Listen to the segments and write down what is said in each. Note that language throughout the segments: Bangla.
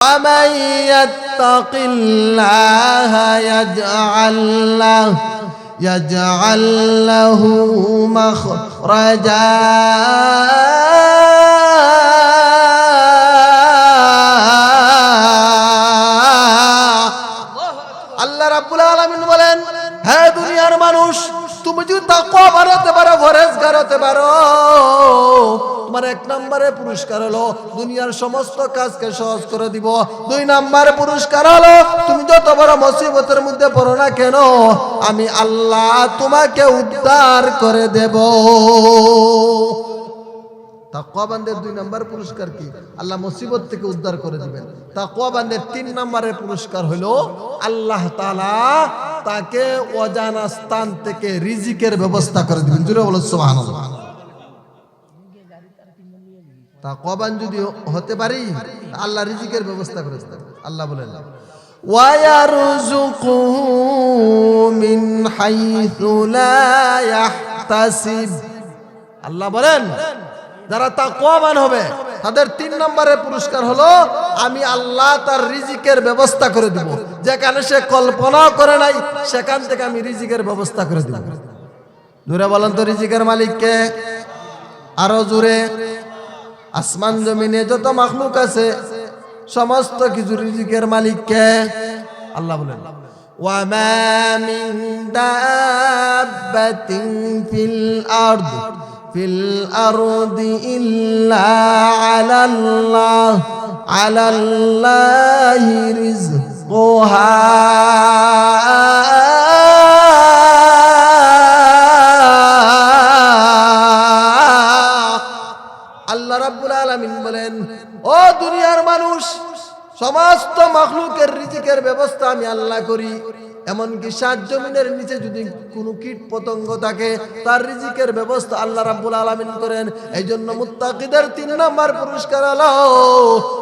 ومن يتق الله يجعل له مخرجا আল্লাহ রাব্বুল আলামিন বলেন, হে দুনিয়ার মানুষ, তুমি যদি তাকওয়া বাড়াতে পারো, পরহেজগার হতে পারো, তোমার এক নম্বরে পুরস্কার হলো দুনিয়ার সমস্ত কাজকে সহজ করে দিব। দুই নম্বরে পুরস্কার হলো তুমি যত বড় মুসিবতের মধ্যে পড়ো না কেন, আমি আল্লাহ তোমাকে উদ্ধার করে দেব। তাকওয়াবানদের দুই নম্বর পুরস্কার কি? আল্লাহ মুসিবত থেকে উদ্ধার করে দিবেন। তাকওয়াবানদের তিন নম্বরের পুরস্কার হলো আল্লাহ তাআলা তাকে অজানা স্থান থেকে রিজিকের ব্যবস্থা করে দিবেন। জোরে বলো সুবহানাল্লাহ। তাকওয়াবান যদি হতে পারি, আল্লাহ রিজিকের ব্যবস্থা করে দেবেন। আল্লাহ বলেন, ওয়ায়ারযুকুহু মিন হাইসু লা ইয়াহতাসিব। আল্লাহ বলেন, যারা তাকওয়াবান হবে তাদের তিন নম্বরের পুরস্কার হলো আমি আল্লাহ তার রিজিকের ব্যবস্থা করে দিব। যেখানে সে কল্পনা করে নাই সেখান থেকে আমি রিজিকের ব্যবস্থা করে দিব। জোরে বলেন তো, রিজিকের মালিক কে? আরো জোরে। আসমান জমিনে যত মাখলুক আছে সমস্ত কিছু রিজিকের মালিক কে? আল্লাহ বলেন, ওয়ামা মিন দাব্বাতিন ফিল আরদি ইল্লা আলাল্লাহি রিজকুহা। আল্লাহ রাব্বুল আলামিন বলেন, ও দুনিয়ার মানুষ, সমস্ত মাখলুকের রিজিকের ব্যবস্থা আমি আল্লাহ করি। এমনকি সাত জমিনের নিচে যদি কোনো কীট পতঙ্গ থাকে তার রিজিকের ব্যবস্থা আল্লাহ রাব্বুল আলামিন করেন। এই জন্য মুত্তাকিদের তিন নম্বর পুরস্কার হলো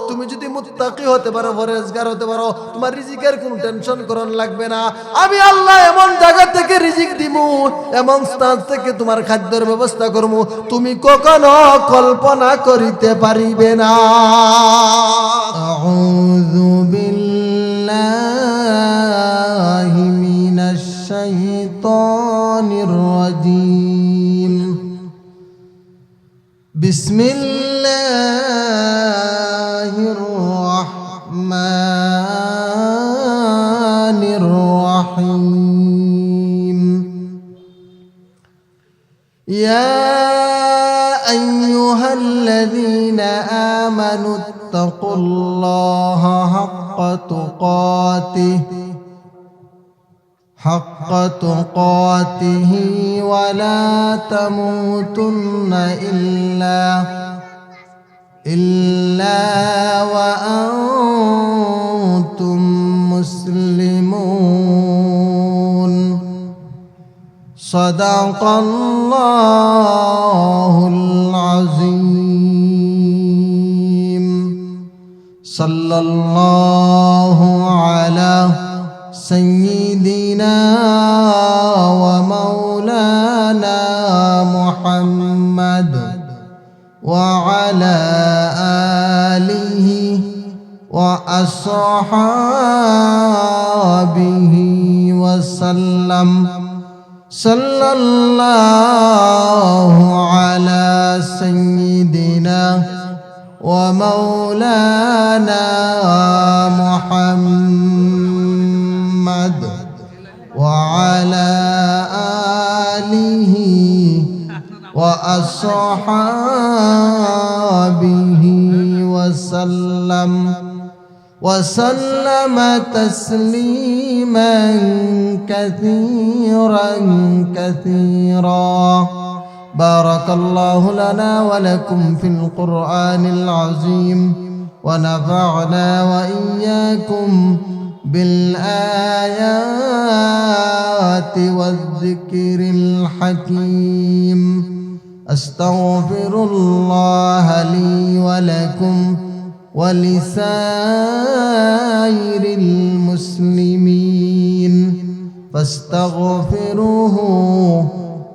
তুমি যদি মুত্তাকি হতে পারো, পরহেজগার হতে পারো, তোমার রিজিকের কোনো টেনশন করন লাগবে না। আমি আল্লাহ এমন জায়গা থেকে রিজিক দিমু, এমন স্থান থেকে তোমার খাদ্যের ব্যবস্থা করবো তুমি কখনো কল্পনা করিতে পারিবে না। আউযু বিল্লাহি মিনাশ শাইতানির রাজীম। বিসমিল্লাহির রাহমানির রাহিম। ইয়া আইয়ুহাল্লাযীনা আমানুত্তাকুল্লাহা حق تقاته ولا تموتن إلا وأنتم مسلمون. صدق الله العظيم. صلى الله على سيدنا ومولانا محمد وعلى آله وأصحابه وسلم. صلى الله على سيدنا ومولانا محمد وعلى آله وأصحابه وسلم تسليما كثيرا. بارك الله لنا ولكم في القرآن العظيم ونفعنا وإياكم بالآيات والذكر الحكيم. أستغفر الله لي ولكم ولسائر المسلمين فاستغفروه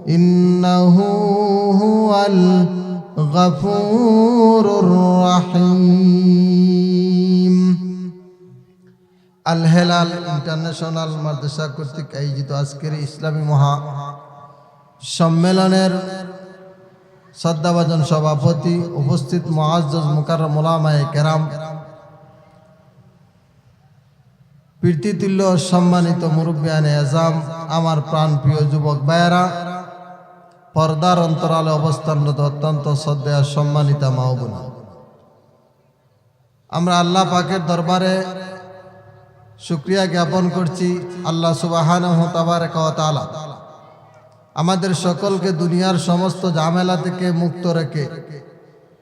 إنه هو الغفور الرحيم. আল হেলাল ইন্টারন্যাশনাল মাদ্রাসা কর্তৃক আয়োজিত আজকের ইসলামী মহা সম্মেলনের শ্রদ্ধাভাজন সভাপতি, উপস্থিত মুআজ্জাজ মুকাররম উলামায়ে কেরাম, প্রীতিতুল্য সম্মানিত মুরব্বিয়ানে আযম, আমার প্রাণপ্রিয় যুবক ভাইয়েরা, পর্দার অন্তরালে অবস্থানরত অত্যন্ত শ্রদ্ধেয় সম্মানিতা মা ও বোন, আমরা আল্লাহ পাকের দরবারে শুকরিয়া জ্ঞাপন করছি। আল্লাহ সুবহানাহু তাবারাকা ওয়া তাআলা আমাদের সকলকে দুনিয়ার সমস্ত ঝামেলা থেকে মুক্ত রেখে,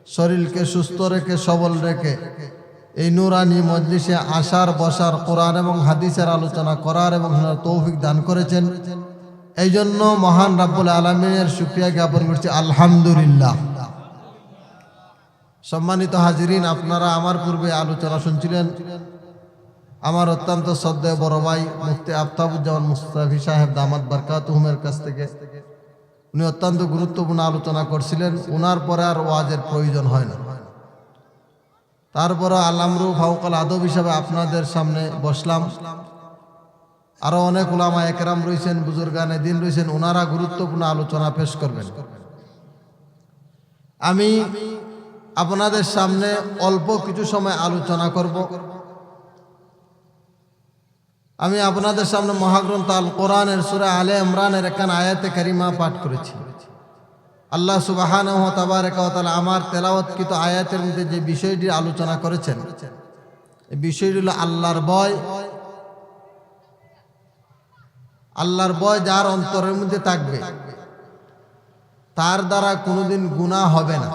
শরীরকে সুস্থ রেখে, সবল রেখে এই নূরানি মজলিসে আসার, বসার, কোরআন এবং হাদিসের আলোচনা করার এবং তৌফিক দান করেছেন। এই জন্য মহান রাব্বুল আলামিনের শুকরিয়া জ্ঞাপন করছি, আলহামদুলিল্লাহ। সম্মানিত হাজিরিন, আপনারা আমার পূর্বে আলোচনা শুনছিলেন আমার অত্যন্ত শ্রদ্ধেয় বড় ভাই মুফতি আফতাবুজ্জামান মুস্তাফি সাহেব দামাত বারকাতুহুমের কাছ থেকে। উনি অত্যন্ত গুরুত্বপূর্ণ আলোচনা করছিলেন। ওনার পরে আর ওয়াজের প্রয়োজন হয় না। তারপরে আল-আমরু ফাওকাল আদব হিসাবে আপনাদের সামনে বসলাম। আরো অনেক উলামা একরাম রয়েছেন, বুজুর্গানে দিন রয়েছেন, ওনারা গুরুত্বপূর্ণ আলোচনা পেশ করবেন। আমি আপনাদের সামনে অল্প কিছু সময় আলোচনা করব। আমি আপনাদের সামনে মহাগ্রন্থ আল কোরআনের সূরা আলে ইমরানের একখান আয়াতে কারিমা পাঠ করেছি। আল্লাহ সুবহানাহু ওয়া তাআলা আমার তেলাওয়াতকৃত আয়াতের মধ্যে যে বিষয়টি আলোচনা করেছেন, এই বিষয়টি হলো আল্লাহর ভয়। আল্লাহর ভয় যার অন্তরের মধ্যে থাকবে তার দ্বারা কোনোদিন গুনাহ হবে না।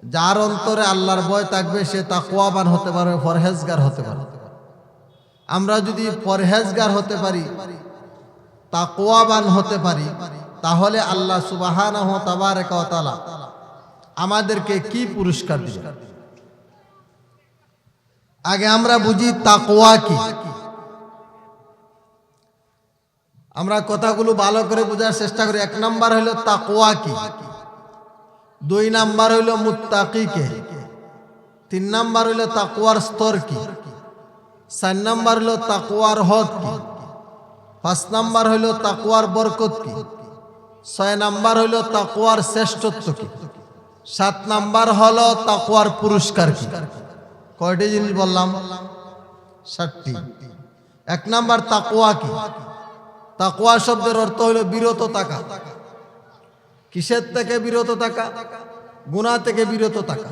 যার অন্তরে আল্লাহর ভয় থাকবে সে তাকওয়াবান হতে পারবে, পরহেজগার হতে পারবে। আমরা যদি পরহেজগার হতে পারি, তাকওয়াবান হতে পারি, তাহলে আল্লাহ সুবহানাহু ওয়া তাআলা আমাদেরকে কি পুরস্কার দিবেন। আগে আমরা বুঝি তাকওয়া কি। আমরা কথাগুলো ভালো করে বোঝার চেষ্টা করি। 1 নাম্বার হলো তাকওয়া কি, 2 নাম্বার হলো মুত্তাকি কে, 3 নাম্বার হলো তাকওয়ার স্তর কি, 4 নাম্বার হলো তাকওয়ার হক কি, 5 নাম্বার হলো তাকওয়ার বরকত কি, 6 নাম্বার হলো তাকওয়ার শ্রেষ্ঠত্ব কি, 7 নাম্বার হলো তাকওয়ার পুরস্কার কি। কয়টি জিনিস বললাম? 7টি। 1 নাম্বার তাকওয়া কি। তাকওয়া শব্দের অর্থ হলো বিরত থাকা। কিসের থেকে বিরত থাকা? গুনাহ থেকে বিরত থাকা,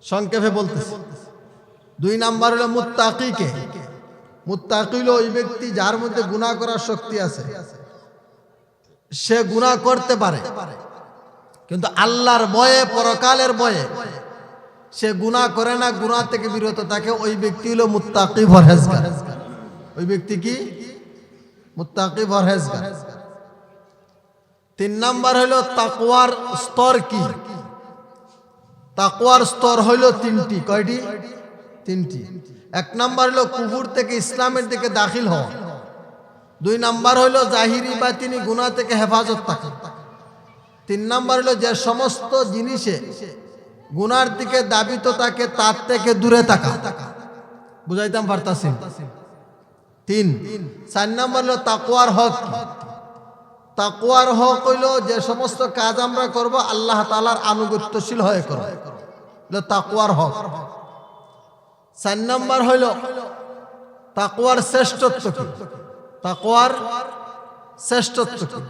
সংক্ষেপে বলতেছি। 2 নাম্বার হলো মুত্তাকি কে। মুত্তাকি হলো ওই ব্যক্তি যার মধ্যে গুনাহ করার শক্তি আছে, সে গুনাহ করতে পারে কিন্তু আল্লাহর ভয়ে, পরকালের ভয়ে সে গুনাহ করে না, গুনাহ থেকে বিরত থাকে। ওই ব্যক্তি হলো মুত্তাকি, পরহেজগার। ওই ব্যক্তি কি? মুত্তাকি, পরহেজগার। 3 নাম্বার হলো তাকওয়ার স্তর কি। তাকওয়ার স্তর হলো 3টি। কয়টি? 3টি। 1 নাম্বার হলো কুফর থেকে ইসলামের দিকে দাখিল হওয়া। 2 নাম্বার হলো জাহিরি বাতিনি গুনাহ থেকে হেফাজত থাকা। 3 নাম্বার হলো যে সমস্ত জিনিসে গুনার দিকে দাবিত থাকে তার থেকে দূরে থাকা। বুঝাইতাম পারতাছি? 3। 4 নাম্বার হলো তাকওয়ার হক। তাকওয়ার হক হইলো যে সমস্ত কাজ আমরা করব আল্লাহ তাআলার আনুগত্যশীল হয়ে করব, হলো তাকওয়ার হক। 4 নাম্বার হইল তাকওয়ার শ্রেষ্ঠত্ব কি। তাকওয়ার শ্রেষ্ঠত্ব কি?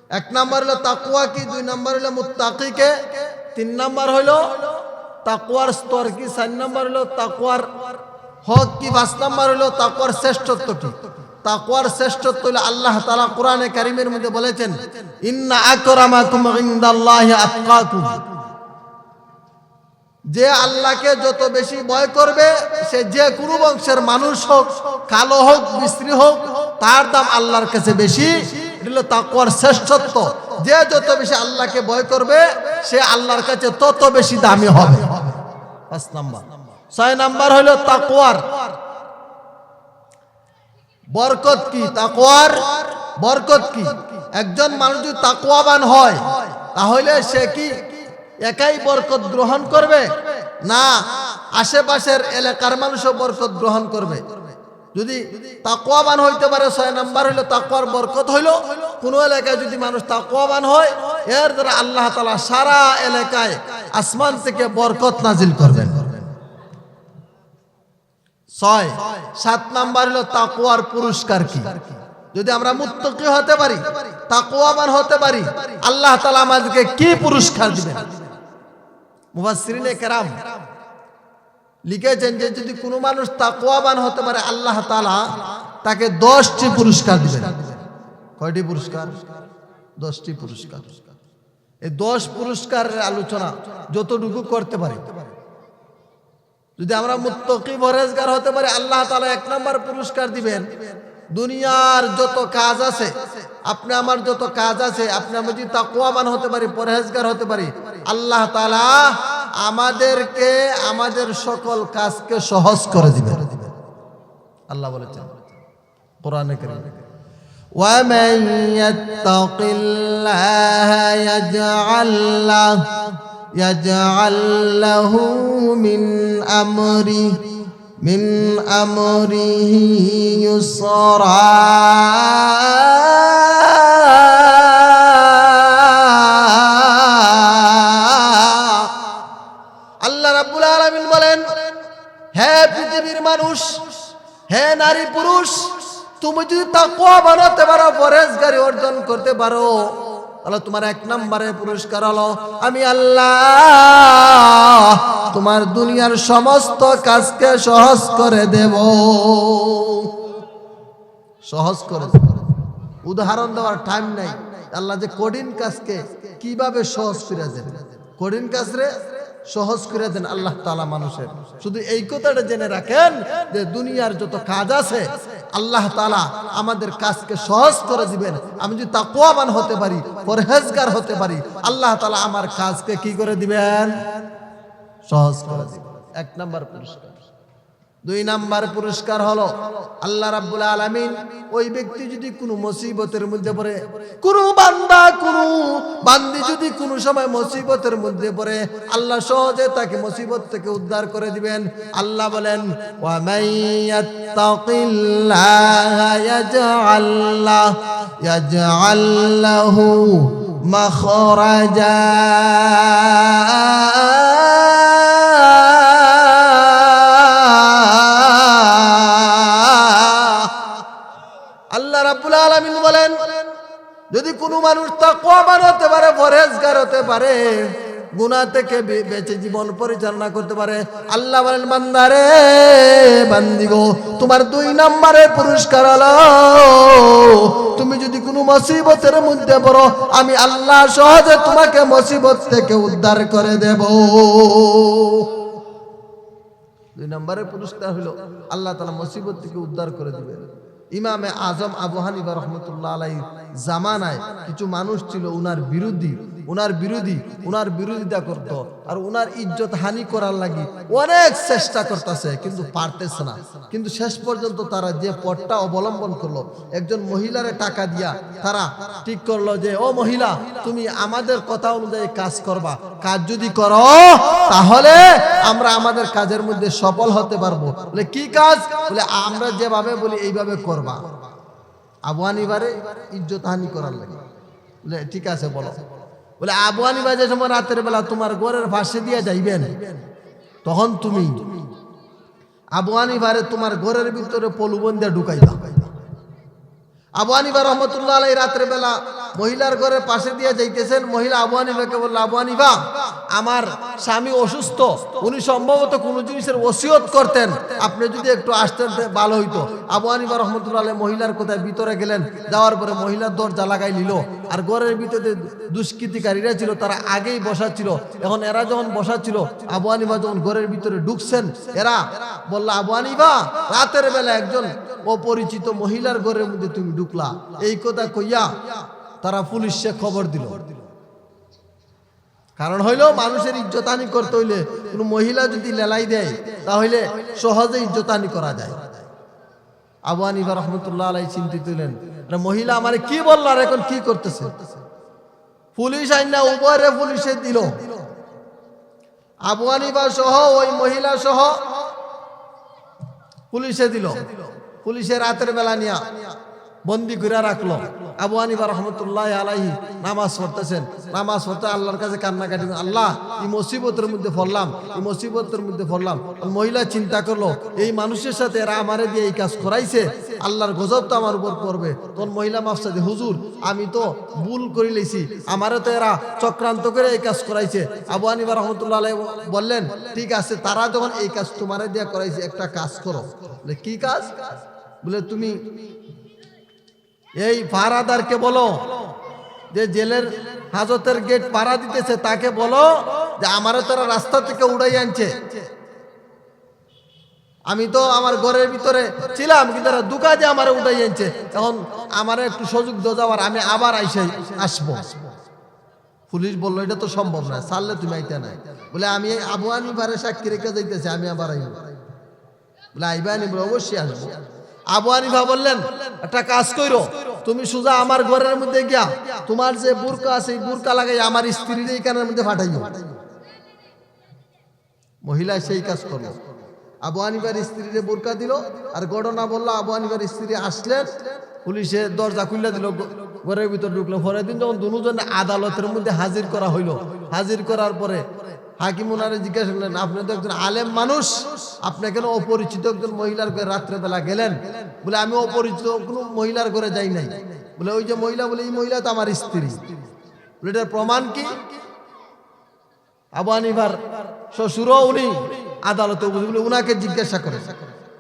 1 নাম্বার হলো তাকওয়া কি, 2 নাম্বার হলো মুত্তাকি কে, 3 নাম্বার হইল তাকওয়ার স্তর কি, 4 নাম্বার হলো তাকওয়ার হক কি, 5 নাম্বার হলো তাকওয়ার শ্রেষ্ঠত্ব কি। তাকওয়ার শ্রেষ্ঠত্ব হলো আল্লাহ তাআলা কোরআনে কারীমের মধ্যে বলেছেন, ইন্না আকরামাকুম ইনদাল্লাহি আতকাকুম। যে আল্লাহকে যত বেশি ভয় করবে, সে যে কোনো বংশের মানুষ হোক, কালো হোক, বিশ্রী হোক, তার দাম আল্লাহর কাছে বেশি। এটা হলো তাকওয়ার শ্রেষ্ঠত্ব। যে যত বেশি আল্লাহকে ভয় করবে সে আল্লাহর কাছে তত বেশি দামি হবে। 5 নাম্বার। 6 নাম্বার হলো তাকওয়ার বরকত কি। তাকওয়ার বরকত কি? একজন মানুষ যদি তাকওয়াবান হয় তাহলে সে কি একাই বরকত গ্রহণ করবে? না, আশেপাশের এলাকার মানুষও বরকত গ্রহণ করবে। যদি তাকওয়াবান হইতে পারে, 6 নাম্বার হইলো তাকওয়ার বরকত হইলো কোন এলাকায় যদি মানুষ তাকওয়াবান হয়, এর দ্বারা আল্লাহ তাআলা সারা এলাকায় আসমান থেকে বরকত নাজিল করবেন। 7 নাম্বার হলো তাকওয়ার পুরস্কার কি? যদি আমরা মুত্তাকি হতে পারি, তাকওয়াবান হতে পারি, আল্লাহ তাআলা আমাদেরকে কি পুরস্কার দিবেন? মুফাসসিরিনে কেরাম লিখেছেন যে যদি কোনো মানুষ তাকওয়াবান হতে পারে, আল্লাহ তাআলা তাকে 10টি পুরস্কার দিবেন। কয়টি পুরস্কার? 10টি পুরস্কার। এই 10 পুরস্কারের আলোচনা যতটুকু করতে পারি, যদি আমরা মুত্তাকি পরহেজগার হতে পারি, আল্লাহ তাআলা 1 নাম্বার পুরস্কার দিবেন। দুনিয়ার যত কাজ আছে, আপনি আমার যত কাজ আছে, আপনি আমি যদি তাকওয়াবান হতে পারি, পরহেজগার হতে পারি, আল্লাহ তাআলা আমাদেরকে আমাদের সকল কাজকে সহজ করে দিবেন। আল্লাহ বলেছেন কোরআনে কারীমে, وَمَن يَتَّقِ اللَّهَ يَجْعَل لَّهُ مِنْ أَمْرِهِ يُسْرًا আল্লাহ রাব্বুল আলামিন বলেন, হে পৃথিবীর মানুষ, হে নারী পুরুষ, তুমি যদি তাকওয়াবান হতে পারো, পরহেজগারি অর্জন করতে পারো, তাহলে তোমার 1 নম্বরের পুরস্কার হলো আমি আল্লাহ তোমার দুনিয়ার সমস্ত কাজকে সহজ করে দেব। সহজ করে দেব। উদাহরণ দেওয়ার টাইম নাই। আল্লাহ যে কঠিন কাজকে কিভাবে সহজ করে দেন, কঠিন কাজরে সহজ করে দেন আল্লাহ তাআলা মানুষের। শুধু এই কথাটা জেনে রাখেন যে দুনিয়ার যত কাজ আছে আল্লাহ তাআলা আমাদের কাজকে সহজ করে দিবেন। আমি যদি তাকওয়াবান হতে পারি, পরহেজগার হতে পারি, আল্লাহ তাআলা আমার কাজকে কি করে দিবেন? সহজ করে দিবেন। 1 নাম্বার পুরস্কার। 2 নাম্বার পুরস্কার হলো আল্লাহ রাব্বুল আলামিন ওই ব্যক্তি যদি কোনো মুসিবতের মধ্যে পড়ে, কোনো বান্দি যদি কোনো সময় মুসিবতের মধ্যে পড়ে, আল্লাহ সহজে তাকে মুসিবত থেকে উদ্ধার করে দিবেন। আল্লাহ বলেন, ওয়া মাইয়াত্তাকিল্লাহা ইয়াজআল লাহু মাখরাজা বলেন, যদি কোনো মানুষ তাকওয়াবান হতে পারে, পরহেজগার হতে পারে, গুনাহ থেকে বেঁচে জীবন পরিচালনা করতে পারে, আল্লাহ বলেন বান্দারে, বান্দি গো, তোমার 2 নম্বরের পুরস্কার হলো তুমি যদি কোনো মুসিবতের মধ্যে পড়ো, আমি আল্লাহ সহজে তোমাকে মুসিবত থেকে উদ্ধার করে দেব। 2 নম্বরের পুরস্কার হলো আল্লাহ তাআলা মুসিবত থেকে উদ্ধার করে দিবেন। ইমামে আজম আবু হানিফা রাহমাতুল্লাহ আলাইহি জামানায় কিছু মানুষ ছিল উনার বিরোধিতা করত, আর উনার ইজ্জত হানি করার লাগি অনেক চেষ্টা করতেছে, কিন্তু পারতেছে না। কিন্তু শেষ পর্যন্ত তারা যে পথটা অবলম্বন করলো, একজন মহিলারে টাকা দিয়া তারা ঠিক করলো যে, ও মহিলা, তুমি আমাদের কথা অনুযায়ী কাজ করবা, কাজ যদি করো তাহলে আমরা আমাদের কাজের মধ্যে সফল হতে পারবো। বলে কি কাজ? বলে আমরা যেভাবে বলি এইভাবে করবা। আবু হানিফারে ইজ্জত হানি করার লাগে। বলে ঠিক আছে বলো। বলে আবু হানিফা যে সময় রাতের বেলা তোমার ঘরের পাশে দিয়ে যাইবেন, তখন তুমি আবু হানিফারে তোমার ঘরের ভিতরে পলুবন দিয়ে ঢুকাইবা। আবু হানিফা রহমতুল্লাহ আলাইহি রাতের বেলা মহিলার ঘরের পাশে দিয়ে যাইতেছেন। মহিলা আবু হানিফাকে বলল, আবু হানিফা, আমার স্বামী অসুস্থ, উনি সম্ভবত কোনো জিনিসের ওসিয়ত করতেন, আপনি যদি একটু আসতেন ভালো হইতো। আবু হানিফা রহমতুল্লাহ আলাইহি মহিলার কোথায় ভিতরে গেলেন, যাওয়ার পরে মহিলার দরজা লাগাই নিল, আর ঘরের ভিতরে দুষ্কৃতিকারীরা ছিল, তারা আগেই বসা ছিল। এখন এরা যখন বসা ছিল, আবু হানিফা যখন ঘরের ভিতরে ঢুকছেন, এরা বলল, আবু হানিফা, রাতের বেলা একজন অপরিচিত মহিলার ঘরের মধ্যে তুমি ঢুকলা, এই কথা কইয়া তারা পুলিশে খবর দিল। কারণ হইল মানুষের ইজ্জতানি করতে হইলে কোন মহিলা যদি লেলাই দেয় তাহলে সহজে ইজ্জতানি করা যায়। আবু হানিফা রাহমাতুল্লাহ আলাইহি চিন্তিত হলেন, মহিলা আমারে কি বলল আর এখন কি করতেছে। পুলিশ আইনা উপরে পুলিশে দিল। আবু হানিফা সহ ওই মহিলা সহ পুলিশে দিল। পুলিশে রাতের বেলা নিয়া বন্দি করে রাখলো। আবু হানিফা রহমতুল্লাহ আলাইহি নামাজ পড়তেছেন। নামাজ পড়তে আল্লাহর কাছে কান্নাকাটি, আল্লাহ এই মুসিবতের মধ্যে পড়লাম, এই মুসিবতের মধ্যে পড়লাম। মহিলা চিন্তা করলো, এই মানুষের সাথে এরা আমারে দিয়ে এই কাজ করাইছে, আল্লাহর গজব তো আমার উপর পড়বে। তখন মহিলা মাফসাদি, হুজুর আমি তো ভুল করে লেছি, আমারে তো এরা চক্রান্ত করে এই কাজ করাইছে। আবু হানিফা রহমতুল্লাহ আলাইহি বললেন, ঠিক আছে, তারা যখন এই কাজ তোমারে দিয়ে করাইছে, একটা কাজ করো। বলে কি কাজ? বলে তুমি এই পাহারাদারকে বলো, যে জেলের হাজতের গেট পাহারা দিতেছে, তাকে বলো যে আমারে তোরা রাস্তা থেকে উড়াই আনছে। আমি তো আমার ঘরের ভিতরে ছিলাম, কিন্তু এরা দুকা দিয়ে আমারে উঠাই আনছে। এখন আমারে একটু সুযোগ দাও যাওয়ার, আমি আবার আসবো। পুলিশ বললো, এটা তো সম্ভব না, ছাড়লে তুমি আইতে নাই। বলে আমি আবু হানিফারে সাক্ষী রেখে যাইতেছি, আমি আবার আইব। বলে আইবা নি? বলে অবশ্যই আসবো। আবু হানিফা বললেন, একটা কাজ কইরো, তুমি সোজা আমার ঘরের মধ্যে গিয়া তোমার যে বুরকা আছে এই বুরকা লাগাই আমার স্ত্রীর এই কানের মধ্যে ফাটাইও। মহিলা সেই কাজ করলো। আবু হানিফার স্ত্রীরে বুরকা দিল আর ঘটনা বললো। আবু হানিফার স্ত্রী আসলেন, পুলিশে দরজা খুলে দিল, ঘরের ভিতর ঢুকলো। পরের দিন যখন দুজনে আদালতের মধ্যে হাজির করা হইলো, হাজির করার পরে হাকিম ওনারে জিজ্ঞাসা করলেন, আপনি তো একজন আলেম মানুষ, আপনি কেন অপরিচিত একজন মহিলার ঘরে রাত্রেবেলা গেলেন? বলে আমি অপরিচিত কোনো মহিলার ঘরে যাই নাই। বলে ওই যে মহিলা, বলে এই মহিলা তো আমার স্ত্রী। বলে এটার প্রমাণ কি? আবু হানিফার শ্বশুরও উনি আদালতে বলে উনাকে জিজ্ঞাসা করে।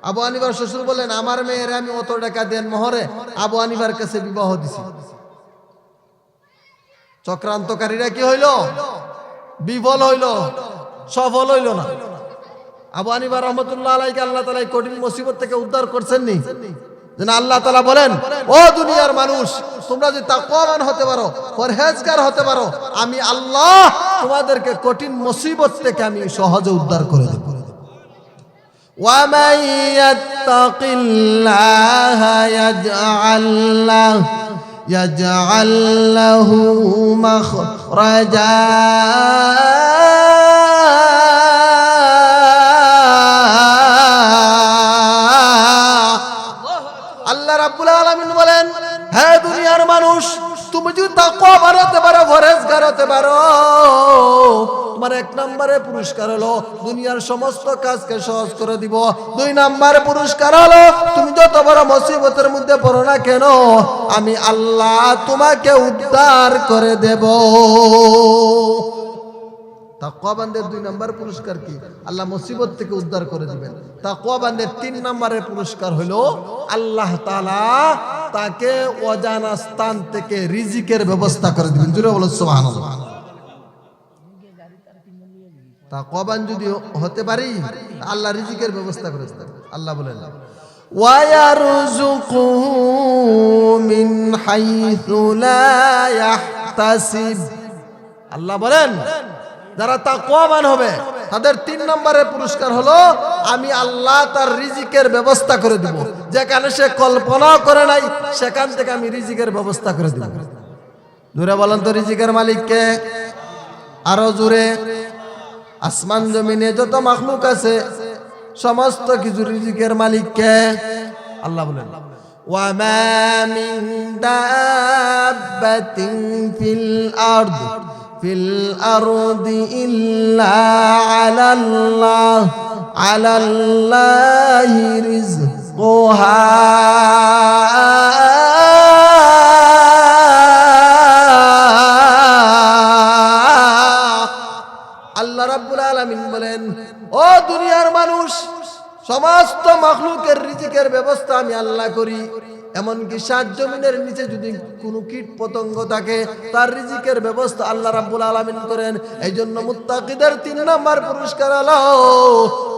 আবু হানিফার শ্বশুর বলেন, আমার মেয়ের আমি অত টাকা দেন মোহরে আবু হানিফার কাছে বিবাহ দিছি। চক্রান্তকারীরা কি হইল? বিফল হইল, সফল হইল না। আবু হানিফা রহমতুল্লাহ আলাইহি আল্লাহ তাআলা এই কঠিন মুসিবত থেকে উদ্ধার করছেন নি? যেন আল্লাহ তাআলা বলেন, ও দুনিয়ার মানুষ, তোমরা যদি তাকওয়াবান হতে পারো, পরহেজগার হতে পারো, আমি আল্লাহ তোমাদেরকে কঠিন মুসিবত থেকে আমি সহজে উদ্ধার করে দেব। وَمَن يَتَّقِ اللَّهَ يَجْعَل لَّهُ مَخْرَجًا আল্লাহ রাব্বুল আলামিন বলেন, হে দুনিয়ার মানুষ, তুমি যদি তাকওয়া বাড়াতে পারো, পরহেজগার হতে পারো, তোমার এক নম্বরে পুরস্কার হলো দুনিয়ার সমস্ত কাজকে সহজ করে দিব। দুই নম্বরে পুরস্কার হলো তুমি যত বড় মুসিবতের মধ্যে পড়ো না কেন, আমি আল্লাহ তোমাকে উদ্ধার করে দেব। তাকওয়াবানদের দুই নম্বর পুরস্কার কি? আল্লাহ মুসিবত থেকে উদ্ধার করে দিবেন। তাকওয়াবানদের তিন নম্বরের পুরস্কার হলো আল্লাহ তাআলা তাকে অজানা স্থান থেকে রিজিকের ব্যবস্থা করে দিবেন। জোরে বলো সুবহানাল্লাহ। তাকওয়াবান যদি হতে পারি, আল্লাহ রিজিকের ব্যবস্থা করে দেবেন। আল্লাহ বলেন, ওয়ায়ারযুকুহু মিন হাইসু লা ইয়াহতাসিব। আল্লাহ বলেন, যারা তাকওয়াবান হবে তাদের তিন নম্বরের পুরস্কার হলো আমি আল্লাহ তার রিজিকের ব্যবস্থা করে দেব। যেখানে সে কল্পনা করে নাই, সেখান থেকে আমি রিজিকের ব্যবস্থা করে দেব। জোরে বলেন তো, রিজিকের মালিক কে? আরো জোরে। আসমান জমিনে যত মাখলুক আছে সমস্ত কিছু রিজিকের মালিক কে? আল্লাহ বলেন, ওয়ামা মিন দাব্বাতিন ফিল আরদি ইল্লা আলাল্লাহি রিজকুহা। আল্লাহ রাব্বুল আলামিন বলেন, ও দুনিয়ার মানুষ, সমস্ত মাখলুকের রিজিকের ব্যবস্থা আমি আল্লাহ করি। এমনকি সাত জমিনের নিচে যদি কোনো কীট পতঙ্গ থাকে, তার রিজিকের ব্যবস্থা আল্লাহ রাব্বুল আলামিন করেন। এই জন্য মুত্তাকিদের তিন নম্বর পুরস্কার হলো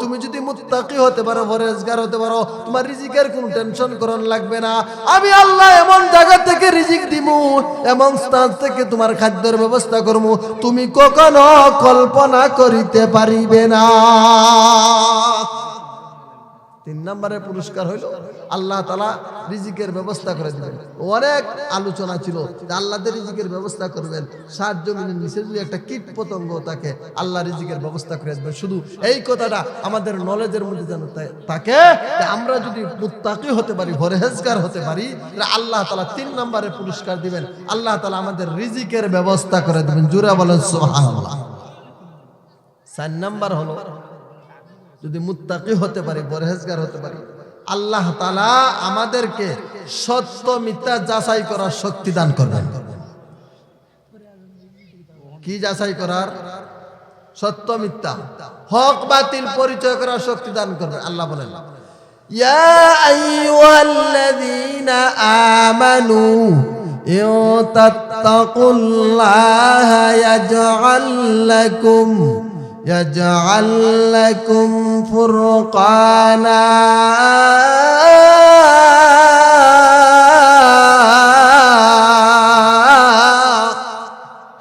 তুমি যদি মুত্তাকি হতে পারো, পরহেজগার হতে পারো, তোমার রিজিকের কোনো টেনশন করন লাগবে না। আমি আল্লাহ এমন জায়গা থেকে রিজিক দিমু, এমন স্থান থেকে তোমার খাদ্যের ব্যবস্থা করবো, তুমি কখনো কল্পনা করিতে পারিবে না। তিন নম্বরে পুরস্কার হইল আল্লাহ তাআলা রিজিকের ব্যবস্থা করে দিবেন। অনেক আলোচনা ছিল যে আল্লাহ রিজিকের ব্যবস্থা করবেন, সাত জমিনের নিচে যদি একটা কীট পতঙ্গ থাকে আল্লাহ রিজিকের ব্যবস্থা করে দিবেন। শুধু এই কথাটা আমাদের নলেজের মধ্যে যেন থাকে যে আমরা যদি মুত্তাকি হতে পারি, পরহেজগার হতে পারি, আল্লাহ তাআলা তিন নম্বরে পুরস্কার দিবেন, আল্লাহ তাআলা আমাদের রিজিকের ব্যবস্থা করে দিবেন। জোরে বলেন সুবহানাল্লাহ। চার নাম্বার হলো যদি মুত্তাকি হতে পারি, পরহেজগার হতে পারি, আল্লাহ তাআলা আমাদেরকে সত্য মিথ্যা যাচাই করার শক্তি দান করবেন। কি যাচাই করার? সত্য মিথ্যা, হক বাতিল পরিচয় করার শক্তি দান করবেন। আল্লাহ বলেন, ইয়া আইয়ুহাল্লাযীনা আমানু ইন তাত্তাকুল্লাহা يجعل لكم فرقانا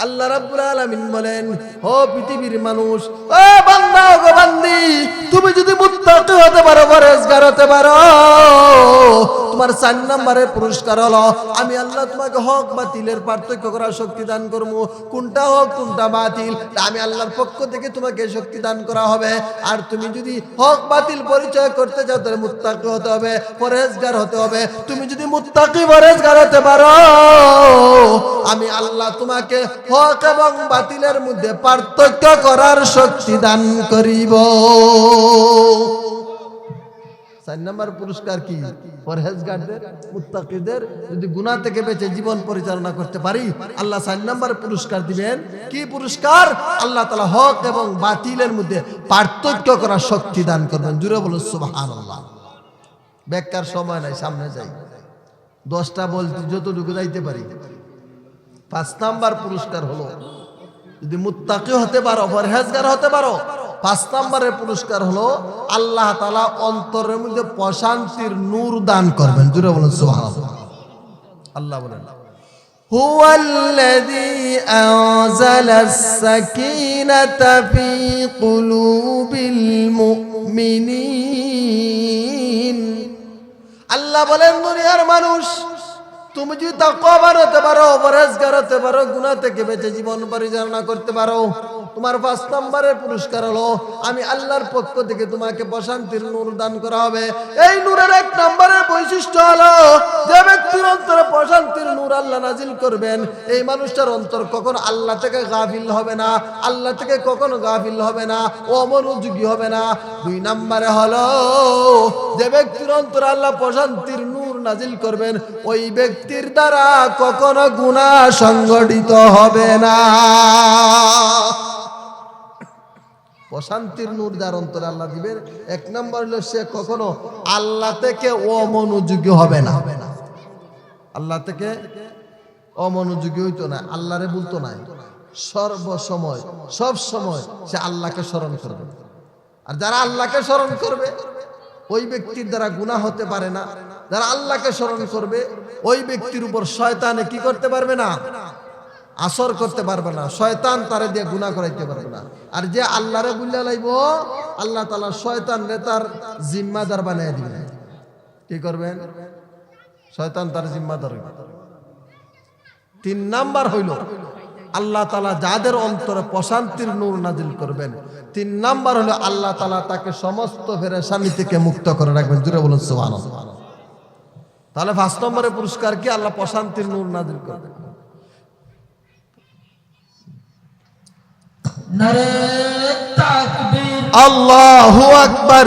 আল্লাহ রাব্বুল আলামিন বলেন, ও পৃথিবীর মানুষ, ও বান্দা ও বান্দি, তুমি যদি মুত্তাকি হতে পারো, পরহেজগার হতে পারো, তোমার চার নম্বরের পুরস্কার হলো আমি আল্লাহ তোমাকে হক বাতিলের পার্থক্য করার শক্তি দান করবো। কোনটা হক কোনটা বাতিল আমি আল্লাহর পক্ষ থেকে তোমাকে শক্তি দান করা হবে। আর তুমি যদি হক বাতিল পরিচয় করতে চাও তাহলে মুত্তাকি হতে হবে, পরহেজগার হতে হবে। তুমি যদি মুত্তাকি পরহেজগার হতে পারো আমি আল্লাহ তোমাকে হক এবং বাতিলের মধ্যে পার্থক্য করার শক্তি দান করিব। চার নম্বর পুরস্কার কি? পরহেজগারদের, মুত্তাকিদের যদি গুনাহ থেকে বেঁচে জীবন পরিচালনা করতে পারি আল্লাহ চার নম্বর পুরস্কার দিবেন। কি পুরস্কার? আল্লাহ তাআলা হক এবং বাতিলের মধ্যে পার্থক্য করার শক্তি দান করবেন। জোরে বলুন সুবহানাল্লাহ। বেকার সময় নাই, সামনে যাই। 10টা বলতে যতটুকু যাইতে পারি। 5 নাম্বার পুরস্কার হলো যদি মুত্তাকি হতে পারো, পরহেজগার হতে পারো, 5 নম্বরের পুরস্কার হলো আল্লাহ তাআলা অন্তরের মধ্যে প্রশান্তির নূর দান করবেন। জোরে বলুন সুবহানাল্লাহ। আল্লাহ বলেন, হুয়াল্লাযী আনজালাস সাকিনাতা ফী কুলুবিল মুমিনিন। আল্লাহ বলেন, দুনিয়ার মানুষ তুমি যদি তাকওয়াবান হতে পারো, পরহেজগার হতে পারো, গুনাহ থেকে বেঁচে জীবন পরিচালনা করতে পারো, তোমার 5 নম্বরের পুরস্কার হলো আমি আল্লাহর পক্ষ থেকে তোমাকে প্রশান্তির নূর দান করা হবে। এই নূরের 1 নম্বরের বৈশিষ্ট্য হলো যে ব্যক্তির অন্তরে প্রশান্তির নূর আল্লাহ নাজিল করবেন এই মানুষটার অন্তর কখনো আল্লাহ থেকে গাফিল হবে না, আল্লাহ থেকে কখনো গাফিল হবে না, অমনোযোগী হবে না। 2 নম্বরে হলো যে ব্যক্তির অন্তরে আল্লাহ প্রশান্তির নূর নাজিল করবেন ওই ব্যক্তির দ্বারা কখনো গুনাহ সংগঠিত হবে না। প্রশান্তির নূর যার অন্তরে আল্লাহ দিবেন 1 নম্বর হলো সে কখনো আল্লাহ থেকে অমনোযোগী হবে না। আল্লাহ থেকে অমনোযোগী হইতো না, আল্লাহরে বলতো না, সর্বসময় সব সময় সে আল্লাহকে স্মরণ করবে। আর যারা আল্লাহকে স্মরণ করবে ওই ব্যক্তির দ্বারা গুনাহ হতে পারে না। যারা আল্লাহকে স্মরণ করবে ওই ব্যক্তির উপর শয়তানে কি করতে পারবে না? আসর করতে পারবে না, শয়তান তারে দিয়ে গুনাহ করাইতে পারবে না। আর যে আল্লাহরে বুল্লা লাইব আল্লাহ তাআলা শয়তান রে তার জিম্মাদার বানায় দিবেন। কি করবেন? শয়তান তার জিম্মাদার হইবে। 3 নাম্বার হইল আল্লাহ তাআলা যাদের অন্তরে প্রশান্তির নূর নাজিল করবেন 3 নাম্বার হলো আল্লাহ তাআলা তাকে সমস্ত পেরেশানি থেকে মুক্ত করে রাখবেন। জোরে বলুন সুবহানাল্লাহ। তাহলে 5 নম্বরের পুরস্কার কি? আল্লাহ প্রশান্তির নূর নাজিল করবেন। নারে তাকবীর, আল্লাহু আকবার,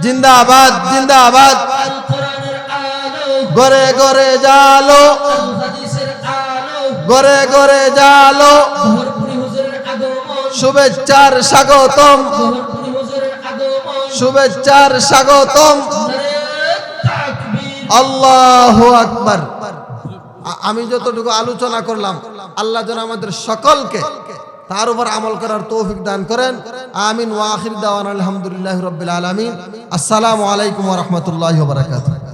জিন্দাবাদ জিন্দাবাদ। আল কোরআনের আলো, গরে গরে জালো, আল হাদিসের আলো, গরে গরে জালো, ভরপুরি হুজুরের আগমন, শুভেচ্ছার স্বাগতম, ভরপুরি হুজুরের আগমন, শুভেচ্ছার স্বাগতম। নারে তাকবীর, আল্লাহু আকবার। আমি যতটুকু আলোচনা করলাম আল্লাহ যেন আমাদের সকলকে তার উপর আমল করার তৌফিক দান করেন। আমিন। ওয়া আখির দাওয়ানা আলহামদুলিল্লাহি রাব্বিল আলামিন। আসসালামু আলাইকুম ওয়া রাহমাতুল্লাহি ওয়া বারাকাতুহু।